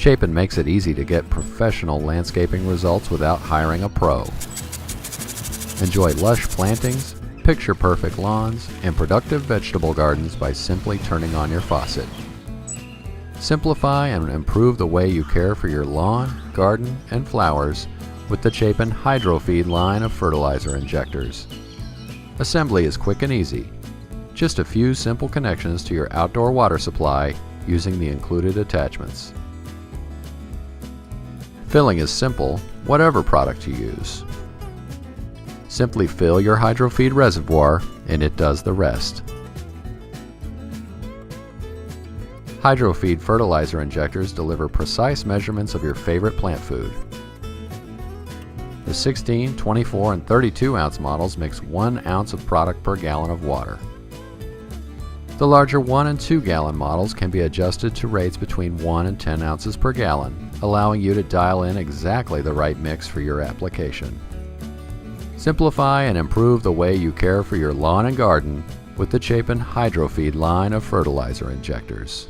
Chapin makes it easy to get professional landscaping results without hiring a pro. Enjoy lush plantings, picture-perfect lawns, and productive vegetable gardens by simply turning on your faucet. Simplify and improve the way you care for your lawn, garden, and flowers with the Chapin Hydrofeed line of fertilizer injectors. Assembly is quick and easy. Just a few simple connections to your outdoor water supply using the included attachments. Filling is simple, whatever product you use. Simply fill your Hydrofeed reservoir and it does the rest. Hydrofeed fertilizer injectors deliver precise measurements of your favorite plant food. The 16, 24, and 32 ounce models mix 1 ounce of product per gallon of water. The larger 1 and 2 gallon models can be adjusted to rates between 1 and 10 ounces per gallon, allowing you to dial in exactly the right mix for your application. Simplify and improve the way you care for your lawn and garden with the Chapin Hydrofeed line of fertilizer injectors.